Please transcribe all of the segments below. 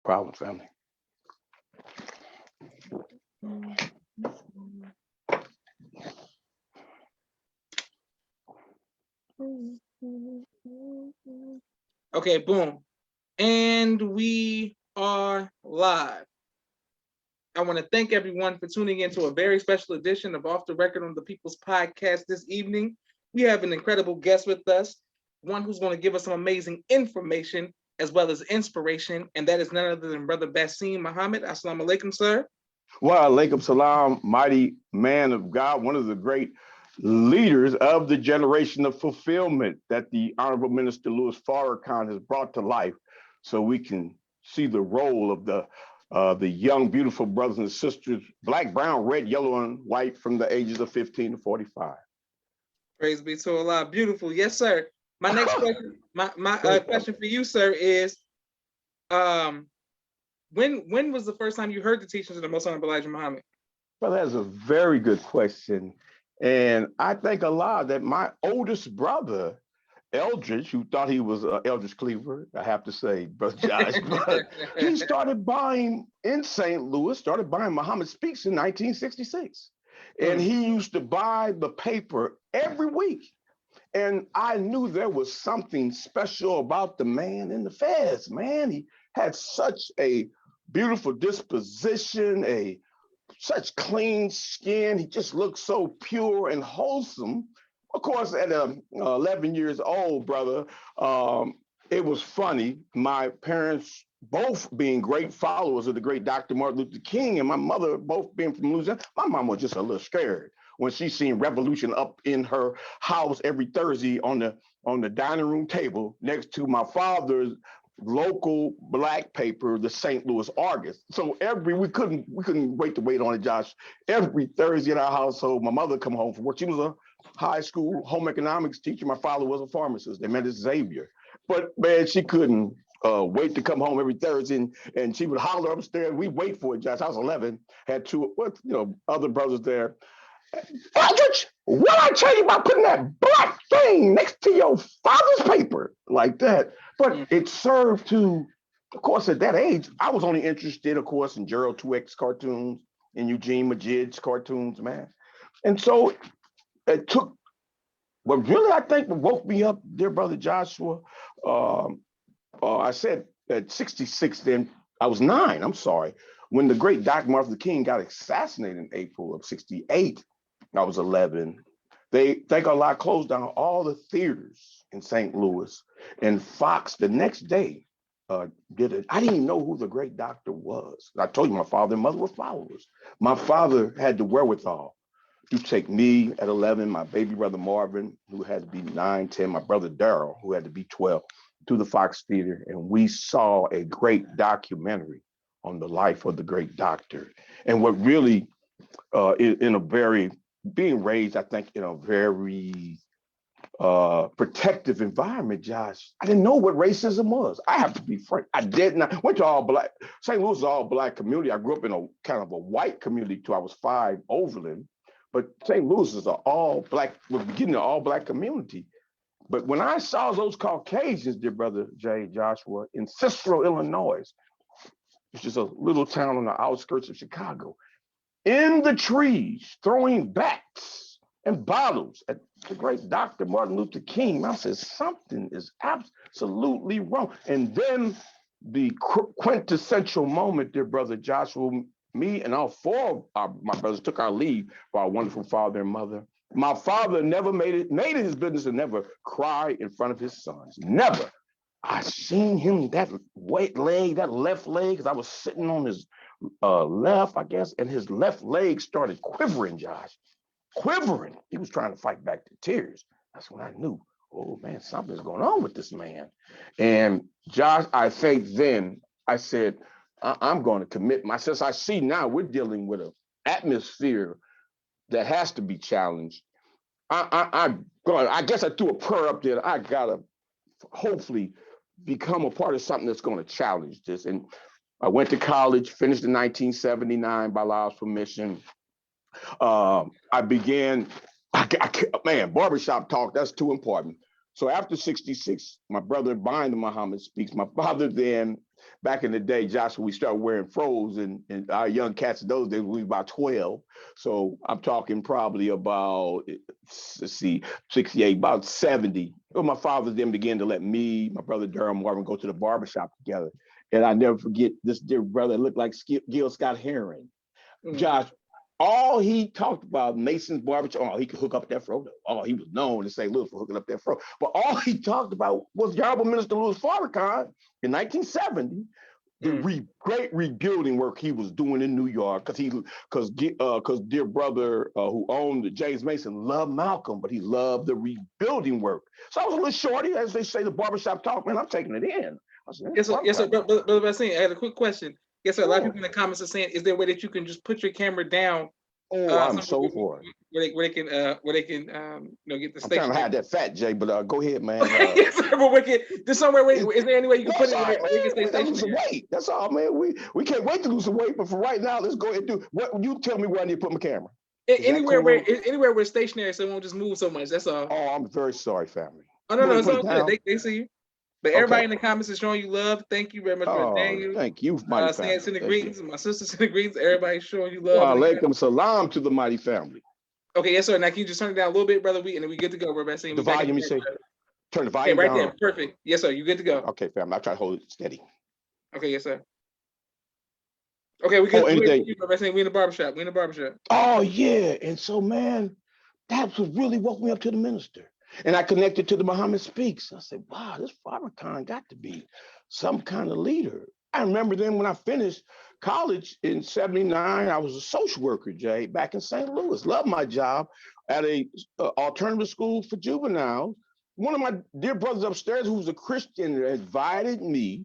Problem, family. Okay, boom. And we are live. I want to thank everyone for tuning in to a very special edition of Off the Record on the People's Podcast this evening. We have an incredible guest with us, one who's going to give us some amazing information as well as inspiration, and that is none other than Brother Basim Muhammad. Assalamu alaikum, sir. Wa alaikum salam, mighty man of God, one of the great leaders of the generation of fulfillment that the Honorable Minister Louis Farrakhan has brought to life, so we can see the role of the young, beautiful brothers and sisters, black, brown, red, yellow, and white, from the ages of 15 to 45. Praise be to Allah. Beautiful. Yes, sir. My next question, my question for you, sir, is when was the first time you heard the teachings of the Most Honorable Elijah Muhammad? Well, that's a very good question. And I think a lot that my oldest brother, Eldridge, who thought he was Eldridge Cleaver, I have to say, Brother Josh, but he started buying in St. Louis, started buying Muhammad Speaks in 1966. And he used to buy the paper every week. And I knew there was something special about the man in the fez, man. He had such a beautiful disposition, such clean skin. He just looked so pure and wholesome. Of course, at 11 years old, brother, it was funny. My parents both being great followers of the great Dr. Martin Luther King, and my mother both being from Louisiana. My mom was just a little scared when she seen revolution up in her house every Thursday on the dining room table next to my father's local black paper, the St. Louis Argus. So we couldn't wait to wait on it, Josh. Every Thursday in our household, my mother come home from work. She was a high school home economics teacher. My father was a pharmacist. They met at Xavier. But man, she couldn't wait to come home every Thursday, and she would holler upstairs. We wait for it, Josh. I was 11, had two, other brothers there. Eldridge, what I tell you about putting that black thing next to your father's paper like that? But it served to, of course, at that age, I was only interested, of course, in Gerald 2X cartoons and Eugene Majid's cartoons, man. And so it took, but really, I think what woke me up, dear brother Joshua, I said at 66, then I was 9, I'm sorry, when the great Dr. Martin Luther King got assassinated in April of 68. I was 11. They think a lot closed down all the theaters in St. Louis, and Fox the next day did it. I didn't even know who the great doctor was. I told you my father and mother were followers. My father had the wherewithal to take me at 11, my baby brother Marvin, who had to be 9, 10, my brother Daryl, who had to be 12, to the Fox Theater, and we saw a great documentary on the life of the great doctor. And what really, being raised, I think, in a very protective environment, Josh, I didn't know what racism was. I have to be frank. I did not. Went to all black. St. Louis is all black community. I grew up in a kind of a white community till I was 5, Overland. But St. Louis is was beginning an all black community. But when I saw those Caucasians, dear brother Jay Joshua, in Cicero, Illinois, which is a little town on the outskirts of Chicago, in the trees, throwing bats and bottles at the great Dr. Martin Luther King, I said, something is absolutely wrong. And then the quintessential moment, dear brother Joshua, me and all 4 of my brothers took our leave for our wonderful father and mother. My father never made it his business to never cry in front of his sons. Never. I seen him, that left leg, because I was sitting on his left, I guess, and his left leg started quivering, Josh. Quivering. He was trying to fight back the tears. That's when I knew, oh man, something's going on with this man. And Josh, I think then I said, I'm going to commit myself. I see now we're dealing with an atmosphere that has to be challenged. I guess I threw a prayer up there. I gotta hopefully become a part of something that's going to challenge this. And I went to college, finished in 1979 by Allah's permission. I began, man, barbershop talk, that's too important. So after 66, my brother buying the Muhammad Speaks, my father then back in the day, Joshua, we started wearing froze, and our young cats in those days, we were about 12. So I'm talking probably about, let's see, 68, about 70. Well, my father then began to let me, my brother Durham Marvin, go to the barbershop together. And I never forget this dear brother looked like Gil Scott Heron. Josh, all he talked about Mason's barbershop. Oh, he could hook up that fro. Oh, he was known in St. Louis for hooking up that fro. But all he talked about was the Honorable Minister Louis Farrakhan in 1970, the great rebuilding work he was doing in New York, because dear brother who owned James Mason loved Malcolm, but he loved the rebuilding work. So I was a little shorty, as they say, the barbershop talk, man. I'm taking it in. Yes, sir. Brother Basim, I had a quick question. Yes, sir. A lot of people in the comments are saying, is there a way that you can just put your camera down? I'm so for it. Where they can get the station. I'm trying to hide that fat, Jay, but go ahead, man. Yes, sir, but there's somewhere. Is there any way you can put it where we can stay stationary? Lose some weight. That's all, man. We can't wait to lose some weight, but for right now, let's go ahead and do what you tell me where I need to put my camera. Anywhere where it's stationary, so it won't just move so much. That's all. Oh, I'm very sorry, family. Oh no, it's all good. They see you. But everybody in the comments is showing you love. Thank you very much, Brother Daniel. Thank you, mighty family. Sending greetings. My sister sending greetings. Everybody's showing you love. Alaikum salam to the mighty family. Okay, yes, sir. Now, can you just turn it down a little bit, Brother and then we good to go, Brother. The volume, you say? Turn the volume down. Right there. Perfect. Yes, sir. You good to go. Okay, family. I'll try to hold it steady. Okay, yes, sir. Okay, we good. We in the barbershop. Oh, yeah. And so, man, that's what really woke me up to the minister. And I connected to the Muhammad Speaks. I said, wow, this Farrakhan got to be some kind of leader. I remember then when I finished college in 79, I was a social worker, Jay, back in St. Louis. Loved my job at a alternative school for juveniles. One of my dear brothers upstairs, who was a Christian, invited me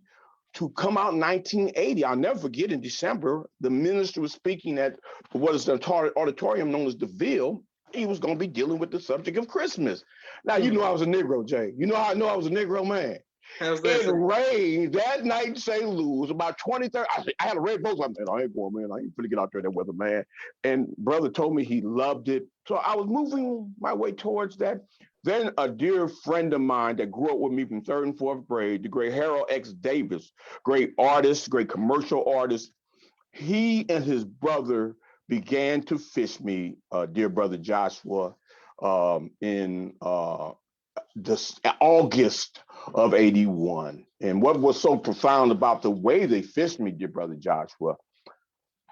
to come out in 1980. I'll never forget, in December, the minister was speaking at what is the auditorium known as the Ville. He was going to be dealing with the subject of Christmas. Now, you know I was a Negro, Jay. You know how I know I was a Negro, man? It rained that night in St. Louis, about 23rd. I had a red boat. I said, I ain't going, man. I ain't finna get out there in that weather, man. And brother told me he loved it. So I was moving my way towards that. Then a dear friend of mine that grew up with me from 3rd and 4th grade, the great Harold X. Davis, great artist, great commercial artist, he and his brother began to fish me, dear brother Joshua, in this August of 81. And what was so profound about the way they fished me, dear brother Joshua,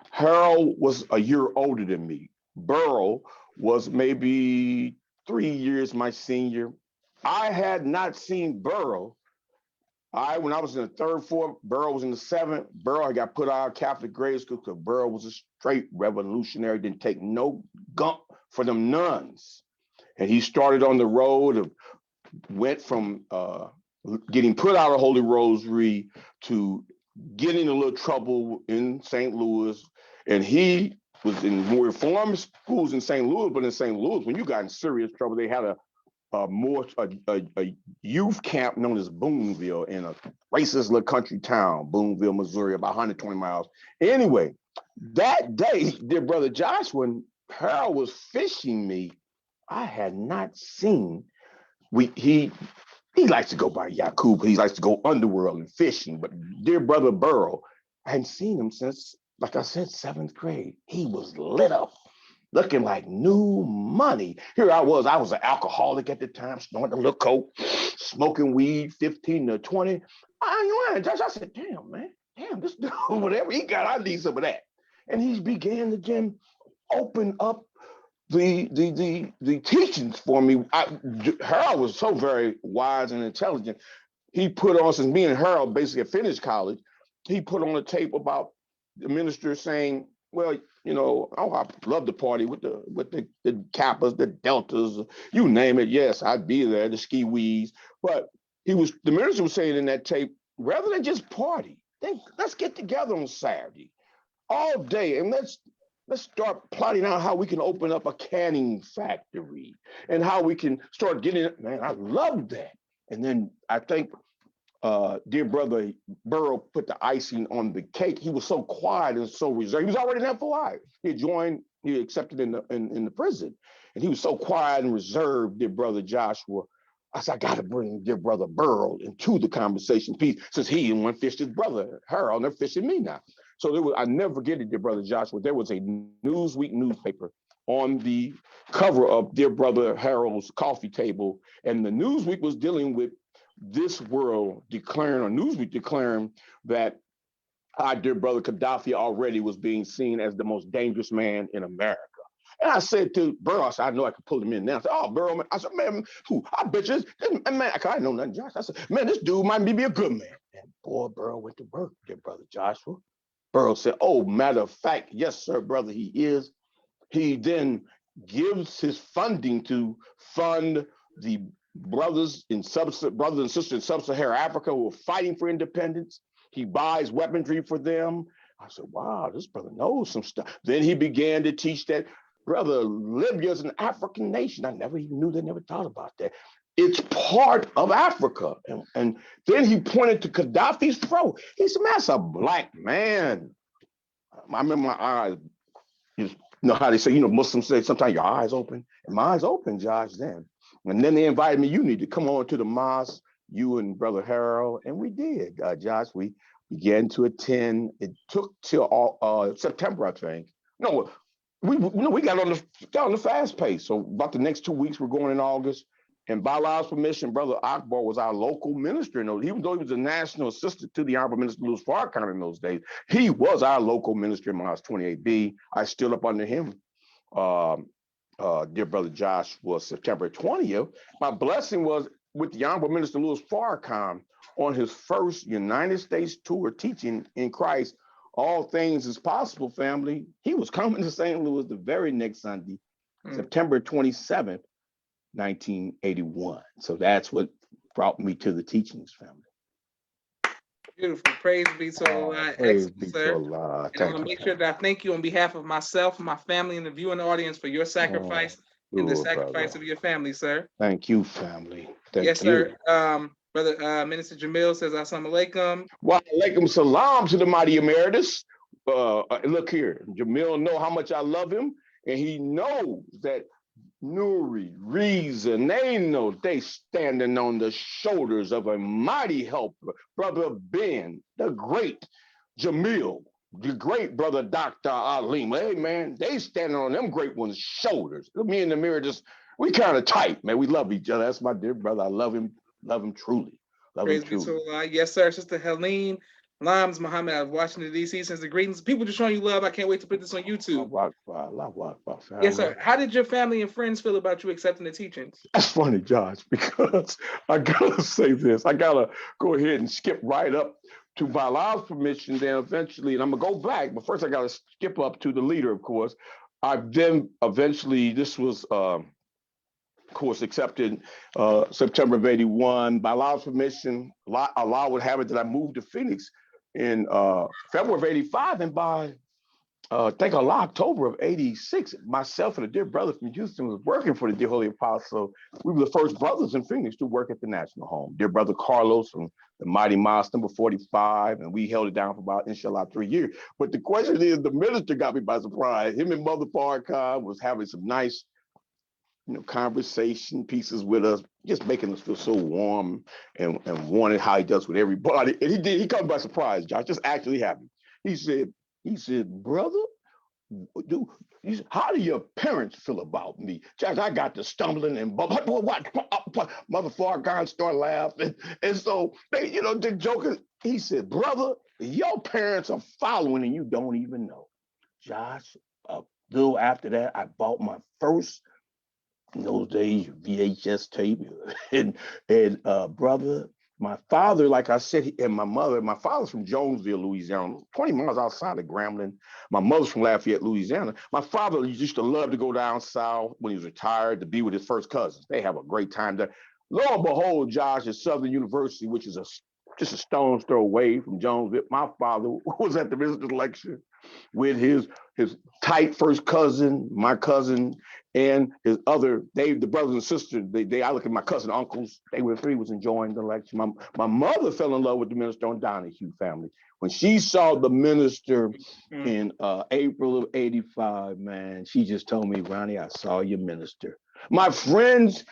Harold was a year older than me. Burl was maybe 3 years my senior. I had not seen Burl. When I was in the 3rd, 4th, Burl was in the 7th. Burl had got put out of Catholic grade school because Burl was a straight revolutionary, didn't take no gump for them nuns. And he started on the road, went from getting put out of Holy Rosary to getting in a little trouble in St. Louis. And he was in more reform schools in St. Louis, but in St. Louis, when you got in serious trouble, they had a youth camp known as Boonville in a racist little country town, Boonville, Missouri, about 120 miles. Anyway, that day, dear brother Josh, when Harold was fishing me, I had not seen, he likes to go by Yakub, he likes to go underworld and fishing, but dear brother Burrow, I hadn't seen him since, like I said, 7th grade. He was lit up, looking like new money. Here I was an alcoholic at the time, snorting a little coke, smoking weed, 15 to 20. I said, damn, man, this dude, whatever he got, I need some of that. And he began to again open up the teachings for me. Harold was so very wise and intelligent. He put on, since me and Harold basically finished college, he put on a tape about the minister saying, well, you know, I love to party with the Kappas, the Deltas, you name it. Yes, I'd be there, the ski wees. But the minister was saying in that tape, rather than just party, let's get together on Saturday all day and let's start plotting out how we can open up a canning factory and how we can start getting it. Man, I love that. And then I think dear brother Burrow put the icing on the cake. He was so quiet and so reserved. He was already there for life. He accepted in the prison. And he was so quiet and reserved, dear brother Joshua. I said, I got to bring dear brother Burl into the conversation piece since he and one fished his brother Harold, and they're fishing me now. So there was, I never forget it, dear brother Joshua. There was a Newsweek newspaper on the cover of dear brother Harold's coffee table, and the Newsweek was dealing with this world declaring, or Newsweek declaring that our dear brother Gaddafi already was being seen as the most dangerous man in America. And I said to Burrow, I said, I know I can pull him in now. I said, oh, Burrow, man. I said, man, who? I bet you this man, I know nothing, Josh. I said, man, this dude might be a good man. And boy, Burrow went to work, dear brother Joshua. Burrow said, oh, matter of fact, yes, sir, brother, he is. He then gives his funding to fund the brothers and sisters in sub-Saharan Africa who are fighting for independence. He buys weaponry for them. I said, wow, this brother knows some stuff. Then he began to teach that, brother, Libya's an African nation. I never even knew that, never thought about that. It's part of Africa. And then he pointed to Gaddafi's throat. He said, man, that's a black man. I remember my eyes, you know how they say, Muslims say sometimes your eyes open. And my eyes open, Josh, then. And then they invited me, you need to come on to the mosque, you and Brother Harold. And we did, Josh. We began to attend. It took till September, I think. No, we got on the fast pace. So about the next 2 weeks, we're going in August. And by Allah's permission, Brother Akbar was our local minister. Even though he was a national assistant to the Honorable Minister Louis Farrakhan in those days, he was our local minister in Mosque 28B. I stood up under him. Dear Brother Josh, was September 20th. My blessing was with the Honorable Minister Louis Farrakhan on his first United States tour teaching in Christ. All things is possible, family. He was coming to St. Louis the very next Sunday, September 27th, 1981. So that's what brought me to the teachings, family. Beautiful. Praise be to Allah. Excellent, sir. And I want to make sure that I thank you on behalf of myself, my family, and the viewing audience for your sacrifice and the sacrifice of your family, sir. Thank you, family. Thank you. Sir. Brother Minister Jamil says, Assalamu alaikum. Wa alaikum salam to the mighty emeritus. Look here, Jamil know how much I love him, and he knows that Nuri, Reason, they know they standing on the shoulders of a mighty helper, Brother Ben, the great Jamil, the great Brother Dr. Alim. Hey, man, they standing on them great ones' shoulders. Me and the mirror we kind of tight, man. We love each other. That's my dear brother. I love him truly. Praise be to Allah. Yes, sir. Sister Helene Lams Muhammad out of Washington, D.C. sends the greetings. People just showing you love. I can't wait to put this on YouTube. Yes, sir. How did your family and friends feel about you accepting the teachings? That's funny, Josh, because I got to say this. I got to go ahead and skip right up to by Allah's permission, then eventually, and I'm going to go back, but first I got to skip up to the leader, of course. I then eventually, this was, of course, accepted September of 81. By Allah's permission, Allah would have it that I moved to Phoenix in February of 85, and by I think October of 86, myself and a dear brother from Houston was working for the dear Holy Apostle. We were the first brothers in Phoenix to work at the National Home. Dear brother Carlos from the mighty Mosque number 45, and we held it down for about, inshallah, 3 years. But the question is, the minister got me by surprise. Him and Mother Farrakhan was having some nice, conversation pieces with us, just making us feel so warm and wanted how he does with everybody. And he caught me by surprise, Josh, just actually happened. He said, brother, how do your parents feel about me? Josh, I got to stumbling and what? Mother Farrakhan started laughing. And so they, the joker, he said, brother, your parents are following and you don't even know. Josh, a little after that, I bought my first, in those days, VHS tape. And brother, my father, like I said, and my father's from Jonesville, Louisiana, 20 miles outside of Grambling. My mother's from Lafayette, Louisiana. My father used to love to go down south when he was retired to be with his first cousins. They have a great time there. Lo and behold, Josh, at Southern University, which is just a stone's throw away from Jonesville, my father was at the visitor's lecture with his tight first cousin, my cousin, and his other, the brothers and sisters. I look at my cousin uncles. They were three, was enjoying the lecture. My mother fell in love with the minister on Donahue family. When she saw the minister in April of 85, man, she just told me, Ronnie, I saw your minister. My friends,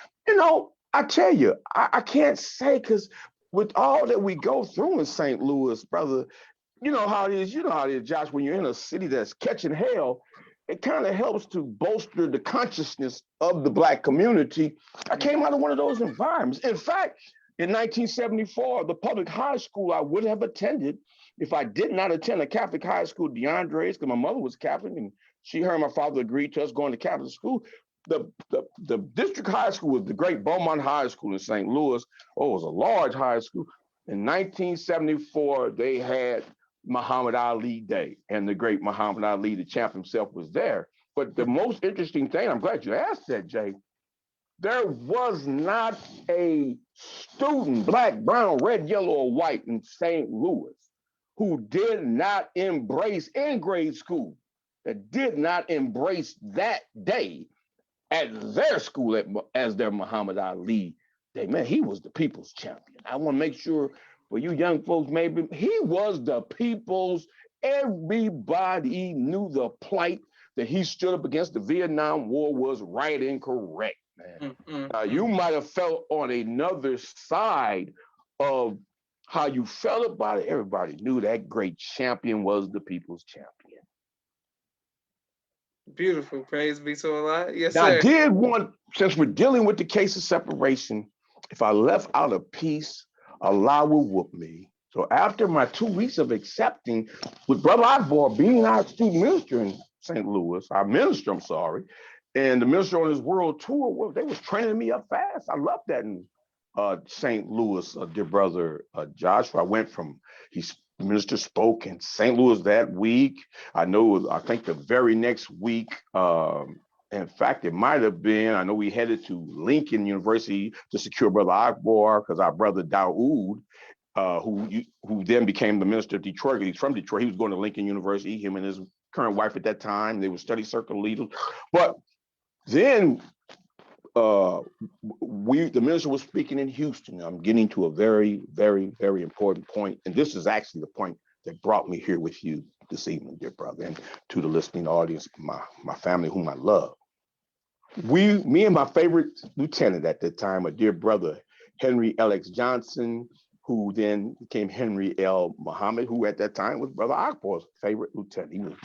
I tell you, I can't say, because with all that we go through in St. Louis, brother, you know how it is. You know how it is, Josh. When you're in a city that's catching hell, it kind of helps to bolster the consciousness of the Black community. I came out of one of those environments. In fact, in 1974, the public high school I would have attended if I did not attend a Catholic high school, DeAndre's, because my mother was Catholic and her and my father agreed to us going to Catholic school. The district high school was the great Beaumont High School in St. Louis. Oh, it was a large high school. In 1974, they had Muhammad Ali Day, and the great Muhammad Ali, the champ himself, was there. But the most interesting thing, I'm glad you asked that, Jay, there was not a student, black, brown, red, yellow, or white, in St. Louis who did not embrace in grade school, that did not embrace that day at their school as their Muhammad Ali Day. Man, he was the people's champion. I want to make sure for you young folks, maybe he was the people's. Everybody knew the plight that he stood up against. The Vietnam War was right and correct, man. You might have felt on another side of how you felt about it. Everybody knew that great champion was the people's champion. Beautiful. Praise be to Allah. Yes, Now, I sir. did want, since we're dealing with the case of separation, if I left out a piece, Allah will whoop me. So after my 2 weeks of accepting, with Brother Akbar being our student minister in St. Louis, our minister, I'm sorry, and the minister on his world tour, well, they was training me up fast. I loved that in St. Louis, dear brother Joshua. I went from, the minister spoke in St. Louis that week. I think the very next week, in fact, it might have been, I know we headed to Lincoln University to secure Brother Akbar, because our brother Daoud, who then became the minister of Detroit. He's from Detroit. He was going to Lincoln University, him and his current wife at that time. They were study circle leaders. But then the minister was speaking in Houston. I'm getting to a very, very, very important point. And this is actually the point that brought me here with you this evening, dear brother, and to the listening audience, my family, whom I love. Me and my favorite lieutenant at the time, a dear brother, Henry L.X. Johnson, who then became Henry L. Muhammad, who at that time was Brother Akbar's favorite lieutenant.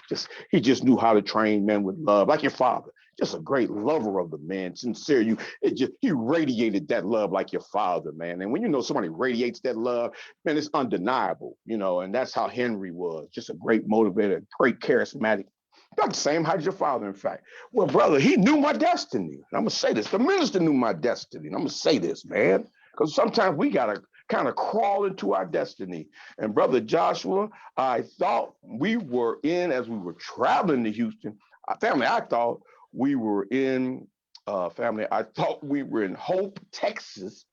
He just knew how to train men with love, like your father. Just a great lover of the man, sincere. He radiated that love like your father, man. And when you know somebody radiates that love, man, it's undeniable, and that's how Henry was. Just a great motivator, great charismatic. About the same height as your father, in fact. Well, brother, he knew my destiny. I'm gonna say this. The minister knew my destiny. And I'm gonna say this, man, because sometimes we gotta kind of crawl into our destiny. And brother Joshua, I thought we were as we were traveling to Houston, family, I thought we were in Hope, Texas.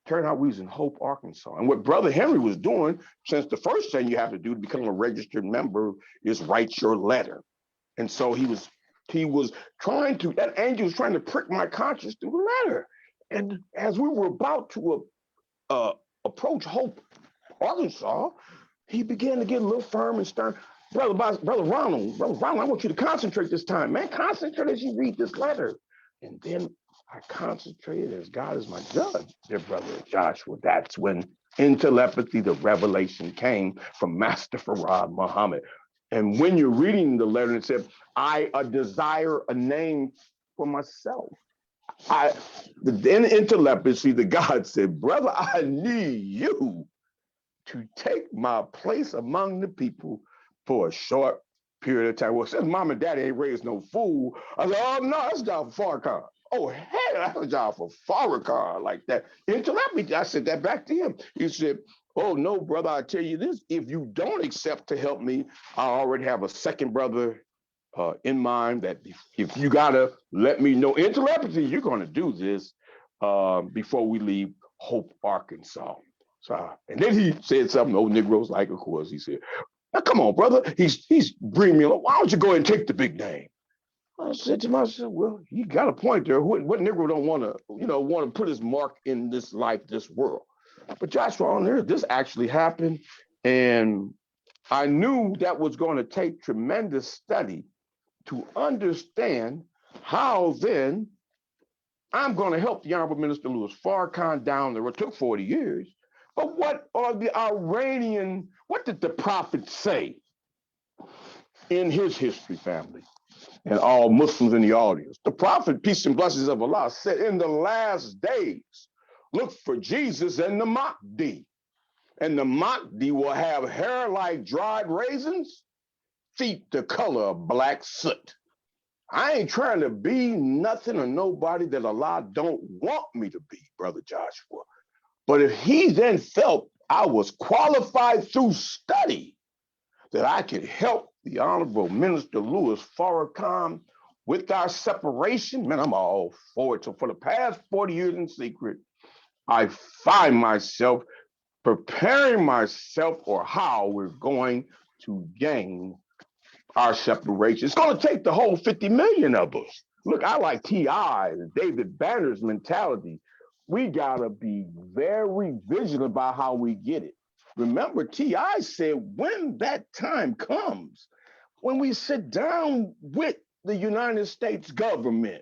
Turned out we was in Hope, Arkansas. And what Brother Henry was doing, since the first thing you have to do to become a registered member is write your letter. And so he was trying to, that angel was trying to prick my conscience through the letter. And as we were about to approach Hope, Arkansas, he began to get a little firm and stern. Brother Ronald, I want you to concentrate this time, man. Concentrate as you read this letter. And then I concentrated as God is my judge, dear brother Joshua. That's when in telepathy, the revelation came from Master Farad Muhammad. And when you're reading the letter, it said, I desire a name for myself. Then in telepathy, the God said, brother, I need you to take my place among the people for a short period of time. Well, since mom and daddy ain't raised no fool, I said, oh no, that's a job for Farrakhan. Oh hell, that's a job for Farrakhan, like that. In telepathy, I said that back to him. He said, oh no, brother, I tell you this, if you don't accept to help me, I already have a second brother in mind that if you gotta let me know in telepathy, you're gonna do this before we leave Hope, Arkansas. So, and then he said something old Negroes like, of course, he said, now come on, brother, he's bringing me along. Why don't you go ahead and take the big name? I said to myself, well, you got a point there. What Negro don't want to put his mark in this life, this world? But Joshua, on there, this actually happened. And I knew that was going to take tremendous study to understand how then I'm going to help the Honorable Minister Louis Farrakhan down the road. It took 40 years. But what are the Iranian, what did the prophet say in his history, family? And all Muslims in the audience. The prophet, peace and blessings of Allah, said in the last days, look for Jesus and the Mahdi. And the Mahdi will have hair like dried raisins, feet the color of black soot. I ain't trying to be nothing or nobody that Allah don't want me to be, Brother Joshua. But if he then felt I was qualified through study that I could help the Honorable Minister Louis Farrakhan with our separation, man, I'm all for it. So for the past 40 years in secret, I find myself preparing myself for how we're going to gain our separation. It's going to take the whole 50 million of us. Look, I like T.I. and David Banner's mentality. We got to be very vigilant about how we get it. Remember, T.I. said when that time comes, when we sit down with the United States government,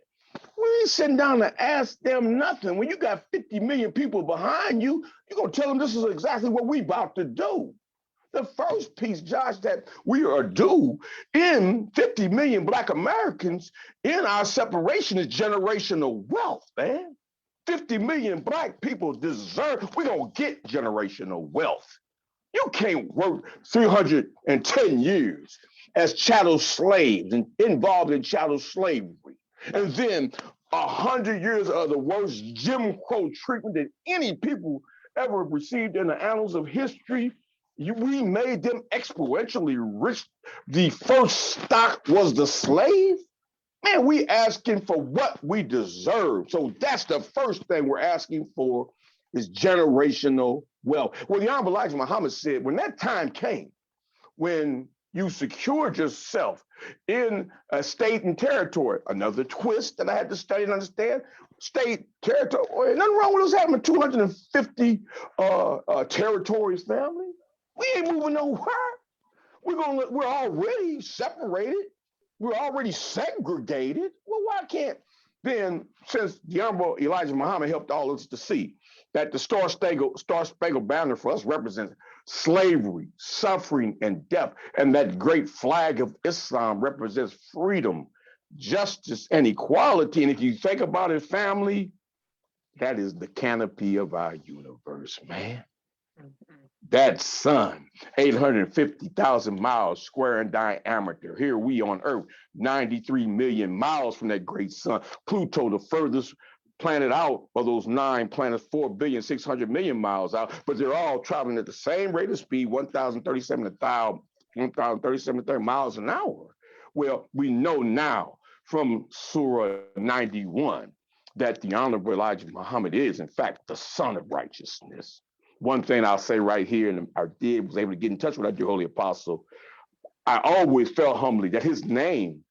we ain't sitting down to ask them nothing. When you got 50 million people behind you, you're going to tell them this is exactly what we about to do. The first piece, Josh, that we are due in 50 million Black Americans in our separation is generational wealth, man. 50 million Black people deserve, we're going to get generational wealth. You can't work 310 years as chattel slaves and involved in chattel slavery. And then 100 years of the worst Jim Crow treatment that any people ever received in the annals of history. We made them exponentially rich. The first stock was the slave. Man, we asking for what we deserve. So that's the first thing we're asking for is generational wealth. Well, the Honorable Elijah Muhammad said, when that time came, when you secured yourself in a state and territory, another twist that I had to study and understand, state territory, nothing wrong with us having 250 territories, family. We ain't moving nowhere. We're already separated. We're already segregated. Well, why can't then, since the Honorable Elijah Muhammad helped all of us to see that the Star-Spangled Banner for us represents slavery, suffering, and death, and that great flag of Islam represents freedom, justice, and equality. And if you think about it, family, that is the canopy of our universe, man. That sun, 850,000 miles square in diameter. Here we on Earth, 93 million miles from that great sun. Pluto, the furthest planet out of those 9 planets, 4,600,000,000 miles out, but they're all traveling at the same rate of speed, 1,037 miles an hour. Well, we know now from Surah 91 that the Honorable Elijah Muhammad is, in fact, the son of righteousness. One thing I'll say right here, and I was able to get in touch with our dear holy apostle. I always felt humbly that his name,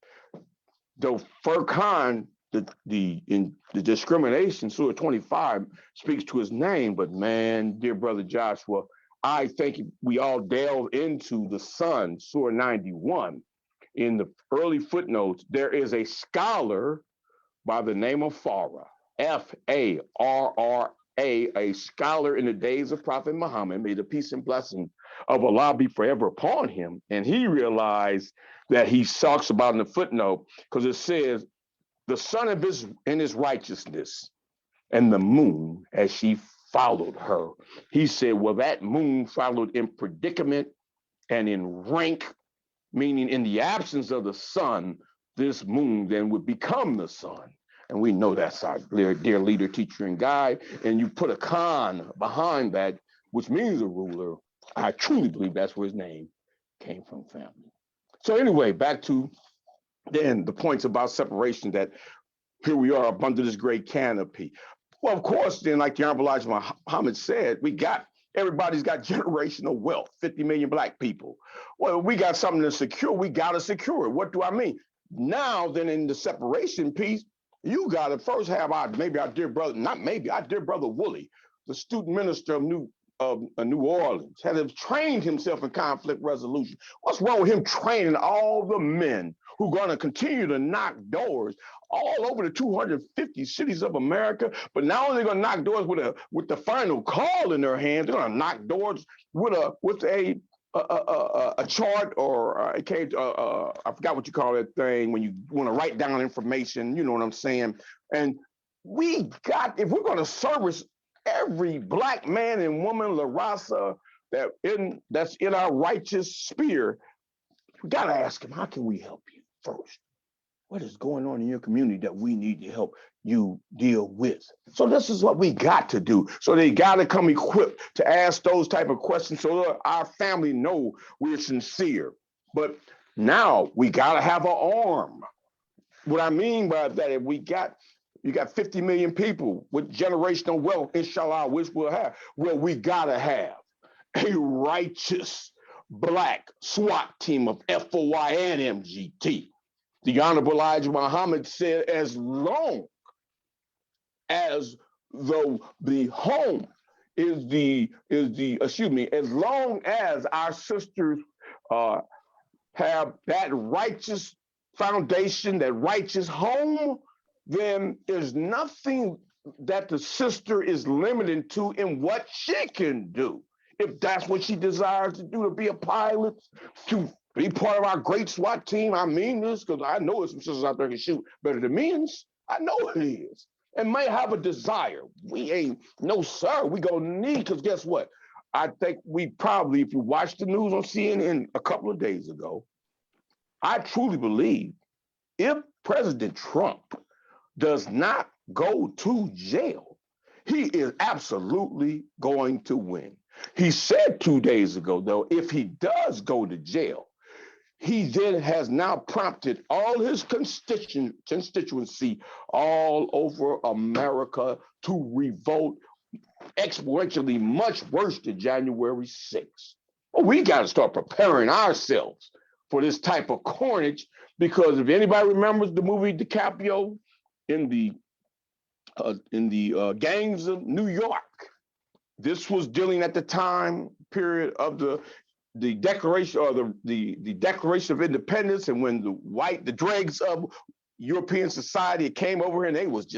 though Furqan, the discrimination, Surah 25 speaks to his name, but man, dear brother Joshua, I think we all delve into the sun, Surah 91. In the early footnotes, there is a scholar by the name of Farah, Farra, a scholar in the days of Prophet Muhammad, may the peace and blessing of Allah be forever upon him. And he realized that he talks about in the footnote, because it says, the sun of his righteousness and the moon as she followed her. He said, well, that moon followed in predicament and in rank, meaning in the absence of the sun, this moon then would become the sun. And we know that's our dear leader, teacher, and guide. And you put a Khan behind that, which means a ruler. I truly believe that's where his name came from, family. So anyway, back to then the points about separation, that here we are up under this great canopy. Well, of course, then, like the Honorable Elijah Muhammad said, everybody's got generational wealth, 50 million Black people. Well, we got something to secure, we got to secure it. What do I mean? Now, then, in the separation piece, you got to first have our dear brother, our dear brother Woolley, the student minister of New Orleans, had trained himself in conflict resolution. What's wrong with him training all the men who are going to continue to knock doors all over the 250 cities of America. But not only going to knock doors with the final call in their hands, they're going to knock doors with a chart or I forgot what you call that thing when you want to write down information. You know what I'm saying? And if we're going to service every black man and woman, La Raza, that's in our righteous sphere, we got to ask him, how can we help you first? What is going on in your community that we need to help you deal with? So this is what we got to do. So they got to come equipped to ask those type of questions so that our family know we're sincere. But now we got to have an arm. What I mean by that, if you got 50 million people with generational wealth, inshallah, which we'll have. Well, we got to have a righteous black SWAT team of FOI and MGT. The Honorable Elijah Muhammad said, as long as the home as long as our sisters have that righteous foundation, that righteous home, then there's nothing that the sister is limited to in what she can do. If that's what she desires to do, to be a pilot, to be part of our great SWAT team. I mean this because I know there's some sisters out there can shoot better than me. I know it is. And may have a desire. We ain't, no sir, we gonna need, because guess what? I think we probably, if you watched the news on CNN a couple of days ago, I truly believe if President Trump does not go to jail, he is absolutely going to win. He said 2 days ago, though, if he does go to jail, he then has now prompted all his constituency all over America to revolt exponentially much worse than January 6th. Well, we got to start preparing ourselves for this type of carnage, because if anybody remembers the movie DiCaprio in the gangs of New York, this was dealing at the time period of the Declaration, or the Declaration of Independence, and when the dregs of European society came over here, and they was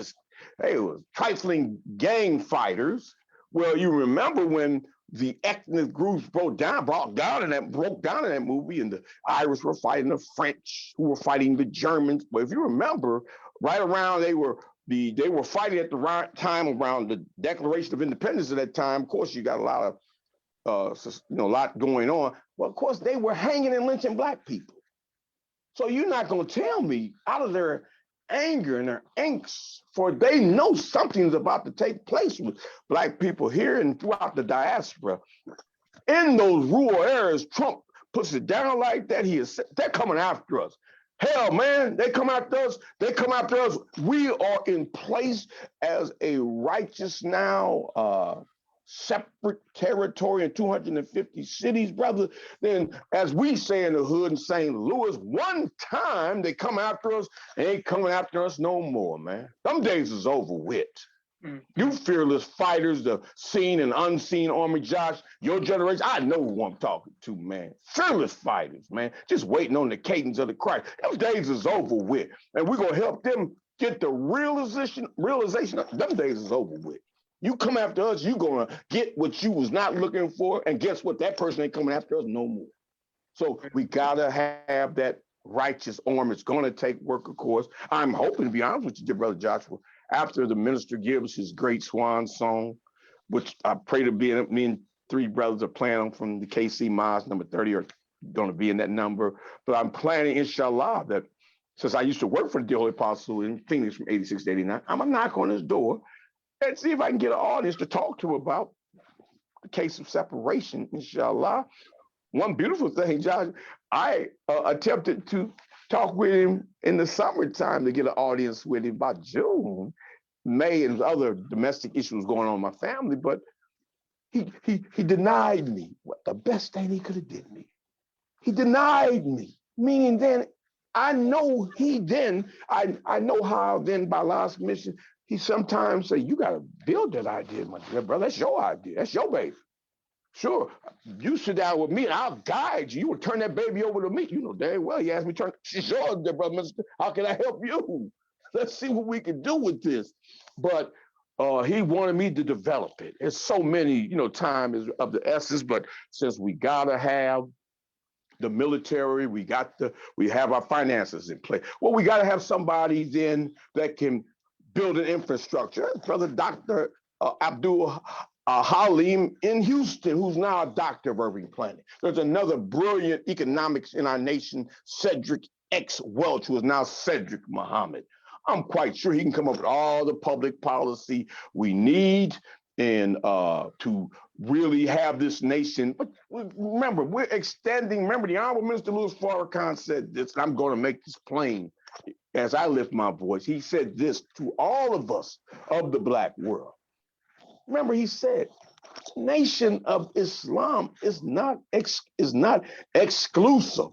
trifling gang fighters. Well, you remember when the ethnic groups broke down in that movie, and the Irish were fighting the French, who were fighting the Germans. But if you remember, right around they were fighting at the right time around the Declaration of Independence at that time. Of course, you got a lot going on. Well, of course, they were hanging and lynching black people. So you're not going to tell me out of their anger and their angst, for they know something's about to take place with black people here and throughout the diaspora. In those rural areas, Trump puts it down like that. They're coming after us. Hell, man, they come after us. We are in place as a righteous now, separate territory in 250 cities, brother. Then, as we say in the hood in St. Louis, one time they come after us, they ain't coming after us no more, man. Them days is over with. You fearless fighters, the seen and unseen army, Josh, your generation, I know who I'm talking to, man. Fearless fighters, man. Just waiting on the cadence of the Christ. Those days is over with. And we're going to help them get the realization them days is over with. You come after us, you're going to get what you was not looking for. And guess what? That person ain't coming after us no more. So we got to have that righteous arm. It's going to take work, of course. I'm hoping, to be honest with you, dear brother Joshua, after the minister gives his great swan song, which I pray to be in, me and three brothers are planning from the KC Mosque, number 30, are going to be in that number. But I'm planning, inshallah, that since I used to work for the Holy Apostle in Phoenix from 86 to 89, I'm going to knock on his door and see if I can get an audience to talk to about the case of separation, inshallah. One beautiful thing, Josh, I attempted to talk with him in the summertime to get an audience with him about June, May, and other domestic issues going on in my family, but he denied me. What the best thing he could have did me. He denied me, meaning then I know I know how then by last mission, he sometimes say, you got to build that idea, my dear brother. That's your idea. That's your baby. Sure. You sit down with me and I'll guide you. You will turn that baby over to me. You know dang well you asked me to turn. Sure, brother, mister. How can I help you? Let's see what we can do with this. But he wanted me to develop it. There's so many, time is of the essence, but since we gotta have the military, we have our finances in place. Well, we gotta have somebody then that can build an infrastructure. Brother Dr. Abdul Halim in Houston, who's now a doctor of urban planning. There's another brilliant economics in our nation, Cedric X. Welch, who is now Cedric Muhammad. I'm quite sure he can come up with all the public policy we need and to really have this nation. But remember, we're extending. Remember, the Honorable Minister Louis Farrakhan said this, and I'm going to make this plain as I lift my voice. He said this to all of us of the Black world. Remember, he said, Nation of Islam is not exclusive.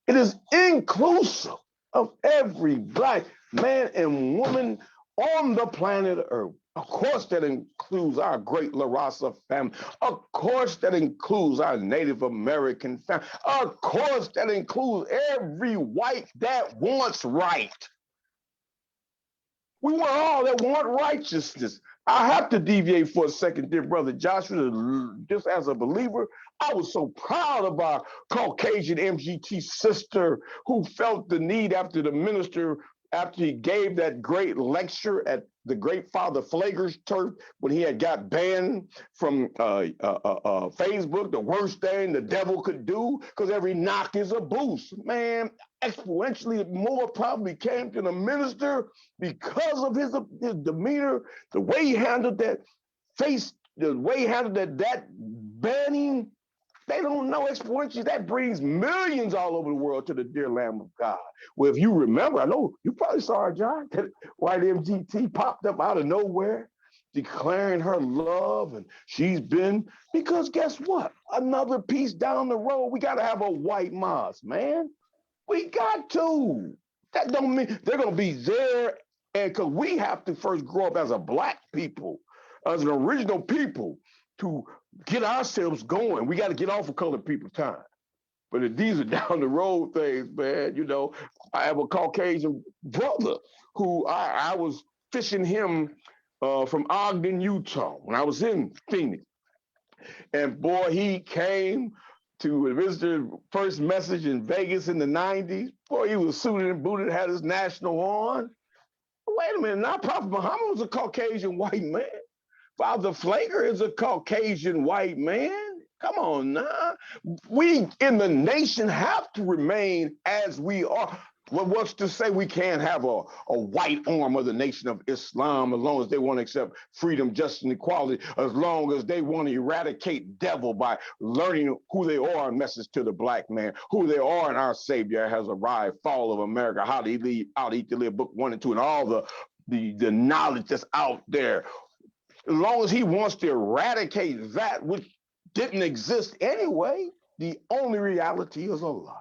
It is inclusive of every Black man and woman on the planet Earth. Of course, that includes our great La Raza family. Of course, that includes our Native American family. Of course, that includes every white that wants right. We want all that want righteousness. I have to deviate for a second, dear brother Joshua. Just as a believer, I was so proud of our Caucasian MGT sister who felt the need after he gave that great lecture at the great Father Flager's church when he had got banned from Facebook, the worst thing the devil could do, because every knock is a boost. Man, exponentially more probably came to the minister because of his demeanor, the way he handled that the way he handled that banning. They don't know exponentially. That brings millions all over the world to the dear Lamb of God. Well, if you remember, I know you probably saw it, John, that white MGT popped up out of nowhere, declaring her love, and she's been, because guess what? Another piece down the road, we got to have a white mosque, man. We got to. That don't mean they're going to be there, and because we have to first grow up as a Black people, as an original people, to get ourselves going. We got to get off of colored people's time. But if these are down the road things, man, I have a Caucasian brother who I was fishing him from Ogden, Utah, when I was in Phoenix. And boy, he came to visit first message in Vegas in the 90s. Boy, he was suited and booted, had his national on. Wait a minute, now Prophet Muhammad was a Caucasian white man. Father Flager is a Caucasian white man. Come on now. We in the nation have to remain as we are. Well, what's to say we can't have a white arm of the Nation of Islam as long as they want to accept freedom, justice, and equality, as long as they want to eradicate devil by learning who they are and message to the Black man, who they are and our Savior has arrived, fall of America, how to eat to live, book 1 and 2, and all the knowledge that's out there. As long as he wants to eradicate that which didn't exist anyway, the only reality is Allah.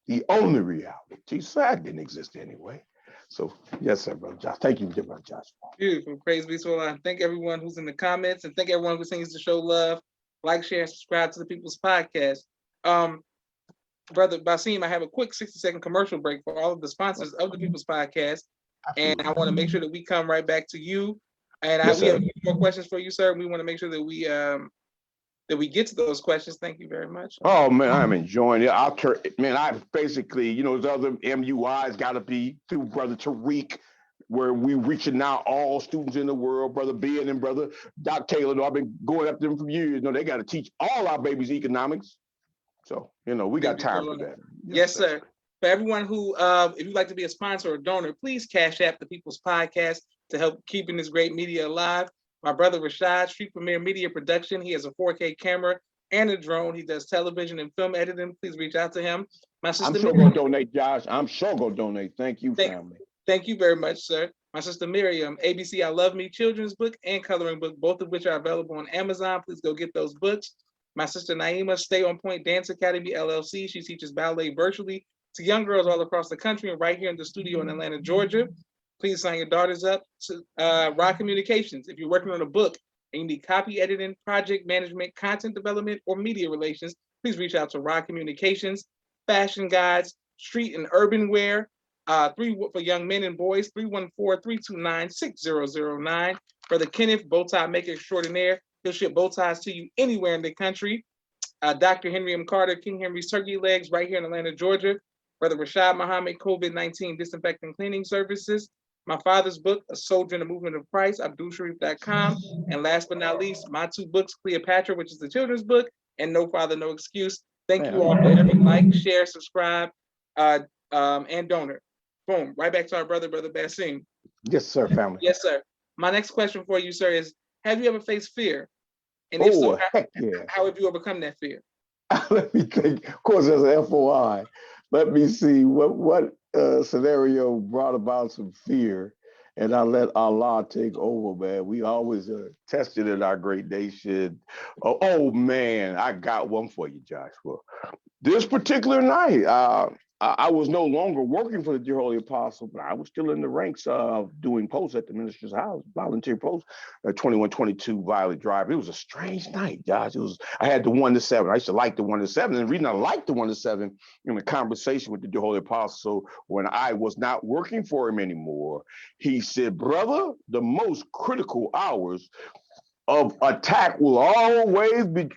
The only reality. So that didn't exist anyway. So, yes, sir, Brother Josh. Thank you, Brother Josh. Beautiful. Praise be to Allah. Thank everyone who's in the comments, and thank everyone who continues to show love, like, share, and subscribe to the People's Podcast. Brother Basim, I have a quick 60-second commercial break for all of the sponsors of the People's Podcast. And I want to make sure that we come right back to you. And we have more questions for you, sir. And we want to make sure that we get to those questions. Thank you very much. Oh man, I'm enjoying it. I basically, there's other MUIs got to be through Brother Tariq, where we reaching out all students in the world, Brother Ben and Brother Doc Taylor. I've been going up to them for years. They got to teach all our babies economics. So, we got time for that. Yes, sir. For everyone who, if you'd like to be a sponsor or donor, please cash app the People's Podcast to help keeping this great media alive. My brother Rashad, Street Premier Media Production. He has a 4K camera and a drone. He does television and film editing. Please reach out to him. My sister, I'm sure going to donate, Josh. I'm sure going to donate. Thank you, family. Thank you very much, sir. My sister Miriam, ABC I Love Me children's book and coloring book, both of which are available on Amazon. Please go get those books. My sister Naima, Stay on Point Dance Academy, LLC. She teaches ballet virtually to young girls all across the country and right here in the studio in Atlanta, Georgia. Please sign your daughters up to Rock Communications. If you're working on a book and you need copy editing, project management, content development, or media relations, please reach out to Rod Communications, Fashion Guides, Street and Urban Wear, three for young men and boys, 314-329-6009. Brother Kenneth, bow tie maker extraordinaire. He'll ship bow ties to you anywhere in the country. Dr. Henry M. Carter, King Henry's Turkey Legs, right here in Atlanta, Georgia. Brother Rashad Muhammad, COVID-19 Disinfecting Cleaning Services. My father's book, A Soldier in the Movement of Christ, AbdulSharif.com. And last but not least, my two books, Cleopatra, which is the children's book, and No Father, No Excuse. Thank you all for every like, share, subscribe, and donor. Boom, right back to our brother Basim. Yes, sir, family. Yes, sir. My next question for you, sir, is have you ever faced fear? And if so, how have you overcome that fear? Let me think. Of course, there's an FOI. Let me see what scenario brought about some fear, and I let Allah take over, man. We always tested in our great nation. Oh, man, I got one for you, Joshua. This particular night, I was no longer working for the Dear Holy Apostle, but I was still in the ranks of doing posts at the minister's house, volunteer posts, 2122 Violet Drive. It was a strange night, Josh. I had the 1 to 7. I used to like the 1 to 7. And the reason I liked the 1 to 7 in the conversation with the Dear Holy Apostle when I was not working for him anymore, he said, brother, the most critical hours of attack will always be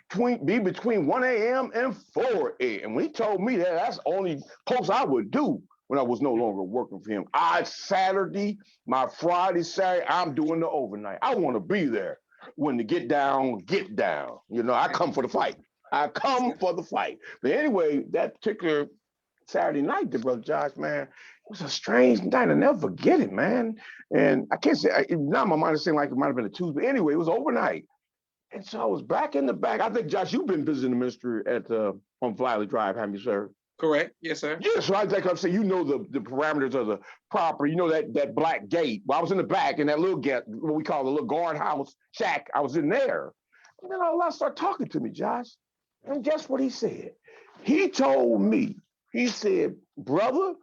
between 1 a.m. and 4 a.m. When he told me that, that's the only post I would do when I was no longer working for him. Saturday, my Friday, Saturday, I'm doing the overnight. I want to be there when the get down. You know, I come for the fight. I come for the fight. But anyway, that particular Saturday night, Brother Josh, man, it was a strange night. I never forget it, man. And I can't say, now my mind is saying like it might have been a Tuesday. But anyway, it was overnight. And so I was back in the back. I think, Josh, you've been visiting the ministry at on Violet Drive, haven't you, sir? Correct. Yes, sir. Yeah, so I think I'm saying, you know the parameters of the property. You know that black gate. Well, I was in the back in that little gate, what we call the little guardhouse shack. I was in there. And then Allah started talking to me, Josh. And guess what he said? He told me, he said, brother,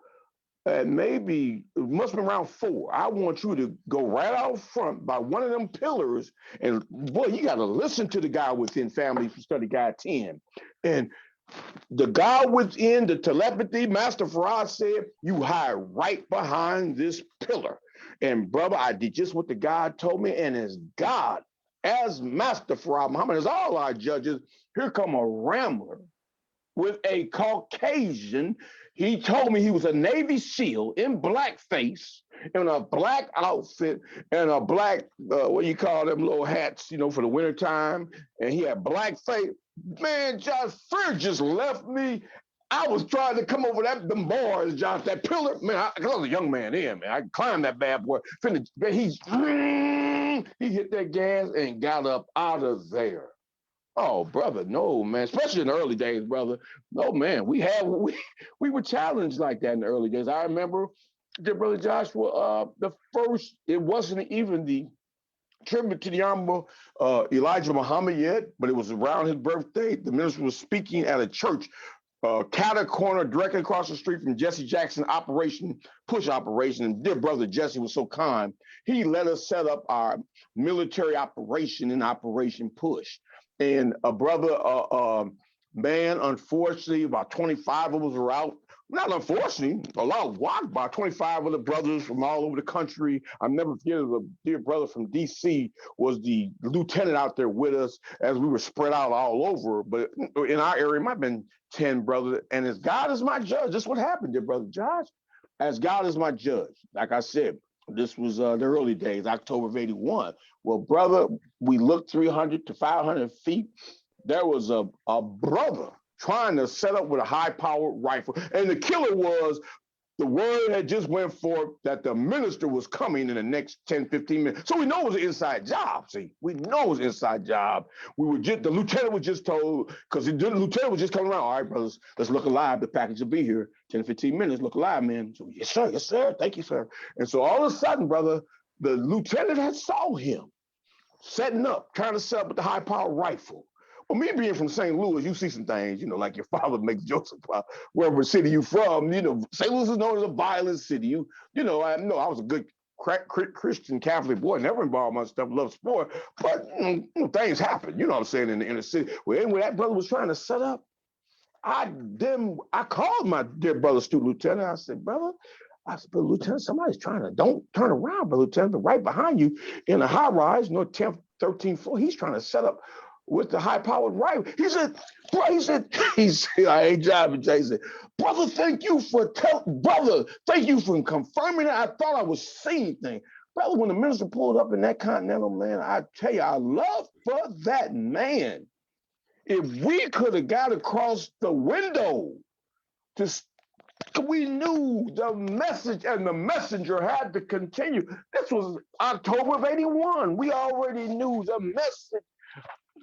maybe it must have been around 4. I want you to go right out front by one of them pillars. And boy, you got to listen to the guy within Family Study Guide 10. And the guy within the telepathy, Master Farad said, you hide right behind this pillar. And brother, I did just what the God told me. And as God, as Master Farad Muhammad, as all our judges, here come a rambler with a Caucasian. He told me he was a Navy SEAL in blackface, in a black outfit, and a black, what do you call them little hats, you know, for the wintertime. And he had black face. Man, Josh, fear just left me. I was trying to come over them bars, Josh, that pillar. Man, I was a young man then, man. I climbed that bad boy. He hit that gas and got up out of there. Oh, brother, no, man. Especially in the early days, brother. No, man. We were challenged like that in the early days. I remember, dear brother Joshua, it wasn't even the tribute to the Honorable Elijah Muhammad yet, but it was around his birthday. The minister was speaking at a church, Catter Corner, directly across the street from Jesse Jackson push operation. And dear brother Jesse was so kind. He let us set up our military operation in Operation Push. And a brother, man, unfortunately, about 25 of us were out. Not unfortunately, a lot of walked by 25 of the brothers from all over the country. I'll never forget a dear brother from DC was the lieutenant out there with us as we were spread out all over. But in our area, it might have been 10 brothers. And as God is my judge, this is what happened, dear brother Josh. As God is my judge, like I said, this was the early days, October of 81. Well, brother, we looked 300 to 500 feet. There was a brother trying to set up with a high-powered rifle. And the killer was, the word had just went forth that the minister was coming in the next 10, 15 minutes. So we know it was an inside job, see. We know it was an inside job. The lieutenant was just told, because the lieutenant was just coming around, all right, brothers, let's look alive. The package will be here 10, 15 minutes, look alive, man. So, yes, sir, thank you, sir. And so all of a sudden, brother, the lieutenant had saw him setting up, trying to set up with the high-powered rifle. Well, me being from St. Louis, you see some things, you know, like your father makes jokes about wherever city you from. You know, St. Louis is known as a violent city. I know I was a good Christian Catholic boy, never involved in my stuff, love sport, but things happen. You know what I'm saying in the inner city. When that brother was trying to set up, I called my dear brother, student lieutenant. I said, brother, Lieutenant, somebody's trying to, don't turn around, but Lieutenant, but right behind you in a high rise, 10th, 13th floor, he's trying to set up with the high powered rifle. He said, I ain't driving, Jason. Brother, thank you for confirming it. I thought I was seeing things. Brother, when the minister pulled up in that Continental, man, I tell you, I love for that man. If we could have got across the window, we knew the message and the messenger had to continue. This was October of 81. We already knew the message.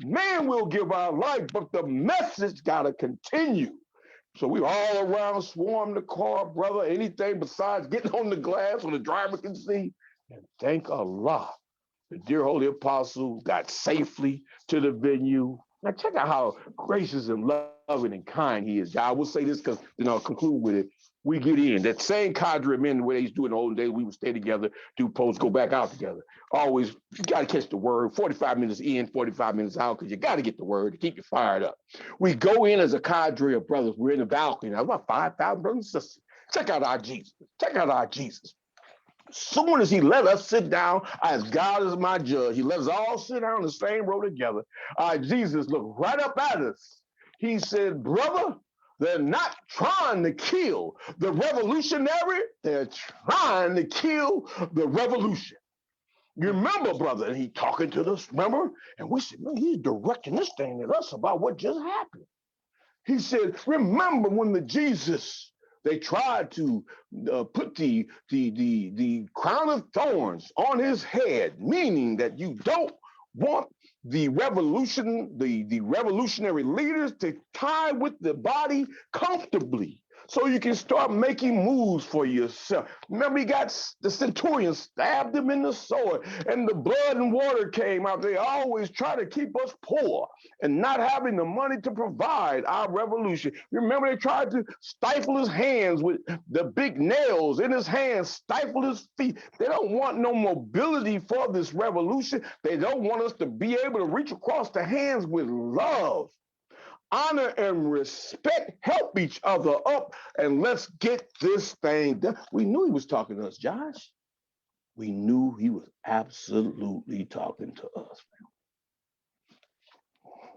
Man, we'll give our life, but the message got to continue. So we all around swarmed the car, brother, anything besides getting on the glass so the driver can see. And thank Allah, the dear Holy Apostle got safely to the venue. Now check out how gracious and loving and kind he is. I will say this because, I'll conclude with it. We get in. That same cadre of men, the way they used to do in the old days, we would stay together, do posts, go back out together. Always, you got to catch the word. 45 minutes in, 45 minutes out, because you got to get the word to keep you fired up. We go in as a cadre of brothers. We're in the balcony. Now, about 5,000 brothers and sisters. Check out our Jesus. Check out our Jesus. As soon as he let us sit down, as God is my judge, he let us all sit down in the same row together. Our Jesus looked right up at us. He said, brother, they're not trying to kill the revolutionary. They're trying to kill the revolution. You remember, brother, and he talking to us, remember? And we said, man, he's directing this thing at us about what just happened. He said, remember when they tried to put the crown of thorns on his head, meaning that you don't want the revolutionary leaders to tie with the body comfortably so you can start making moves for yourself. Remember, he got the centurion stabbed him in the sword and the blood and water came out. They always try to keep us poor and not having the money to provide our revolution. Remember, they tried to stifle his hands with the big nails in his hands, stifle his feet. They don't want no mobility for this revolution. They don't want us to be able to reach across the hands with love, honor, and respect, help each other up, and let's get this thing done. We knew he was talking to us, Josh. We knew he was absolutely talking to us.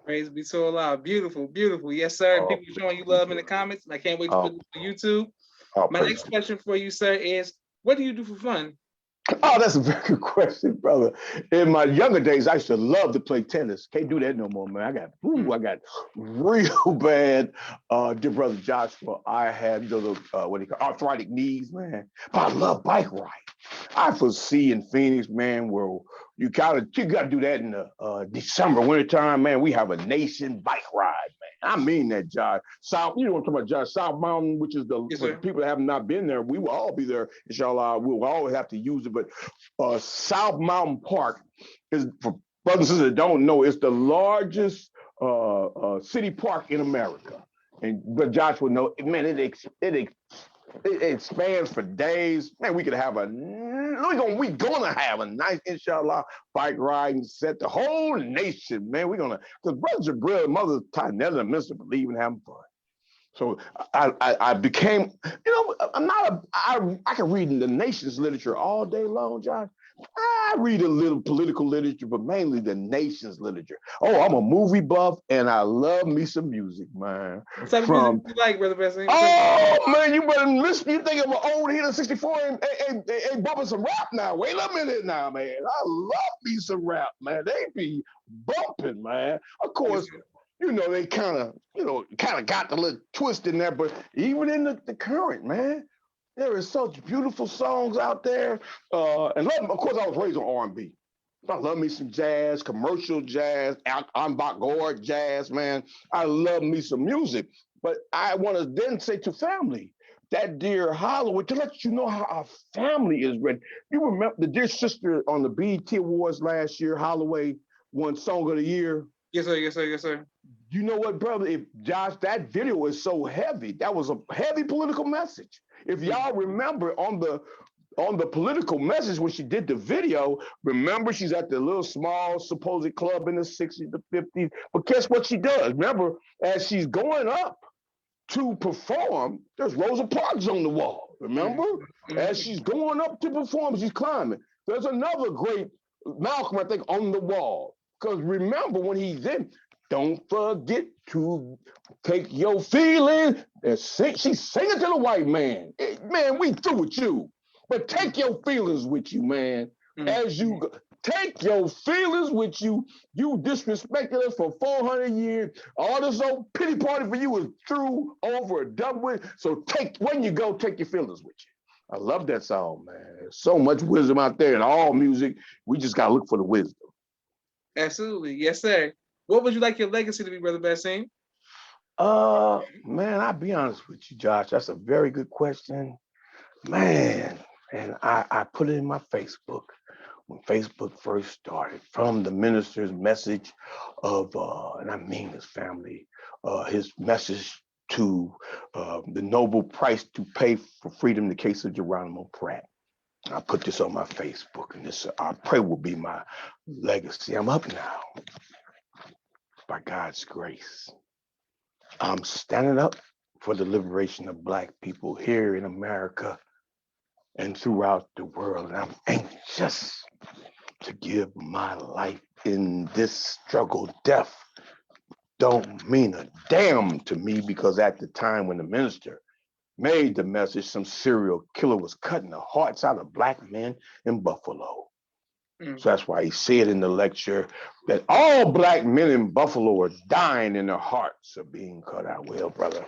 Praise be to Allah. Beautiful, beautiful. Yes, sir. People showing you love in the comments. I can't wait to put this on YouTube. My next question for you, sir, is what do you do for fun? Oh, that's a very good question, brother. In my younger days, I used to love to play tennis. Can't do that no more, man. I got real bad, dear brother Joshua. I had the arthritic knees, man. But I love bike riding. I foresee in Phoenix, man, where you gotta do that in the December, wintertime, man. We have a nation bike ride, man. I mean that, Josh. South, you know what I'm talking about, Josh. South Mountain, which is for the people that have not been there, we will all be there, inshallah. We'll always have to use it. But South Mountain Park is, for brothers and sisters that don't know, it's the largest city park in America. But Josh would know, man, it expands for days. Man, we're gonna have a nice, inshallah, bike riding set. The whole nation, man. Because brothers are brilliant, mothers Tinetta and Mr. believe in having fun. So I became, I can read in the nation's literature all day long, John. I read a little political literature, but mainly the nation's literature. Oh, I'm a movie buff, and I love me some music, man. What type of music you like, Brother Basim? Oh, man, you better listen. You think I'm an old hit of 64 and bumping some rap now. Wait a minute now, man. I love me some rap, man. They be bumping, man. Of course, they kind of got the little twist in there, but even in the current, man, there is such beautiful songs out there. And of course, I was raised on R&B. I love me some jazz, commercial jazz, avant-garde jazz, man. I love me some music. But I want to then say to family, that dear Holloway, to let you know how our family is ready. You remember the dear sister on the BET Awards last year, Holloway won Song of the Year. Yes, sir. Yes, sir. Yes, sir. You know what, brother? If Josh, that video is so heavy. That was a heavy political message. If y'all remember on the on the political message when she did the video. Remember, she's at the little small supposed club in the 60s, the 50s. But guess what she does? Remember, as she's going up to perform, there's Rosa Parks on the wall. Remember? As she's going up to perform, she's climbing. There's another great Malcolm, I think, on the wall. Because remember, when he's in, don't forget to take your feelings and sing. She's singing to the white man. Hey, man, we through with you. But take your feelings with you, man. As you go. Take your feelings with you. You disrespected us for 400 years. All this old pity party for you is through, over, done with. So when you go, take your feelings with you. I love that song, man. There's so much wisdom out there in all music. We just got to look for the wisdom. Absolutely. Yes, sir. What would you like your legacy to be, Brother Basim? Man, I'll be honest with you, Josh. That's a very good question. Man, and I put it in my Facebook. When Facebook first started, from the minister's message of, and I mean his family, his message to the noble price to pay for freedom, the case of Geronimo Pratt. I put this on my Facebook, and this I pray will be my legacy. I'm up now, by God's grace. I'm standing up for the liberation of Black people here in America and throughout the world. And I'm anxious to give my life in this struggle. Death don't mean a damn to me, because at the time when the minister made the message, some serial killer was cutting the hearts out of Black men in Buffalo. So that's why he said in the lecture that all Black men in Buffalo are dying and their hearts are being cut out. Well, brother,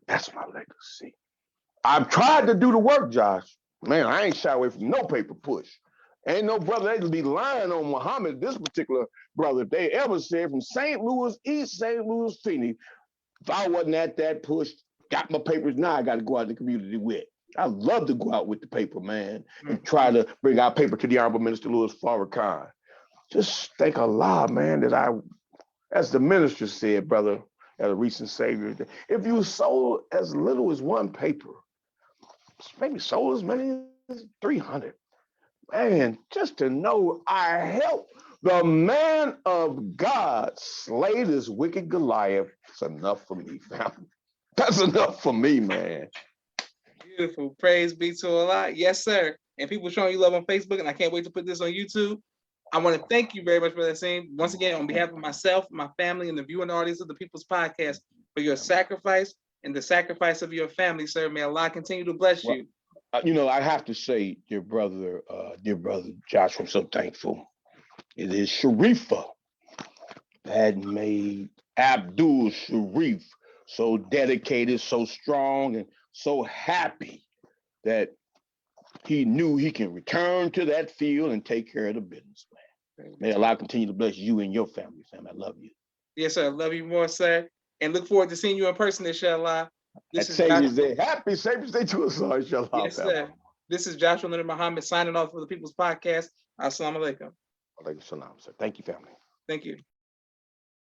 that's my legacy. I've tried to do the work, Josh. Man, I ain't shy away from no paper push. Ain't no brother they'd be lying on Muhammad, this particular brother, if they ever said from St. Louis, East St. Louis, Phoenix, if I wasn't at that push, got my papers, now I got to go out in the community with. I love to go out with the paper, man, and try to bring our paper to the Honorable Minister Louis Farrakhan. Just thank Allah, man, that as the minister said, brother, at a recent Savior, if you sold as little as one paper, maybe sold as many as 300. Man, just to know I helped the man of God slay this wicked Goliath, it's enough for me, fam. That's enough for me, man. Beautiful. Praise be to Allah. Yes, sir. And people showing you love on Facebook, and I can't wait to put this on YouTube. I want to thank you very much for that same. Once again, on behalf of myself, my family, and the viewing audience of the People's Podcast, for your sacrifice and the sacrifice of your family, sir. May Allah continue to bless you. You know, I have to say, dear brother Josh, I'm so thankful. It is Sharifa that made Abdul Sharif so dedicated, so strong, and so happy that he knew he can return to that field and take care of the business, man. May Allah continue to bless you and your family, fam. I love you. Yes, sir. I love you more, sir. And look forward to seeing you in person, inshallah. This is Savior's Day. Happy Savior's Day to us all, inshallah. Yes, sir. This is Joshua Leonard Muhammad signing off for the People's Podcast. Assalamu alaikum. Alaikum salam, sir. Thank you, family. Thank you.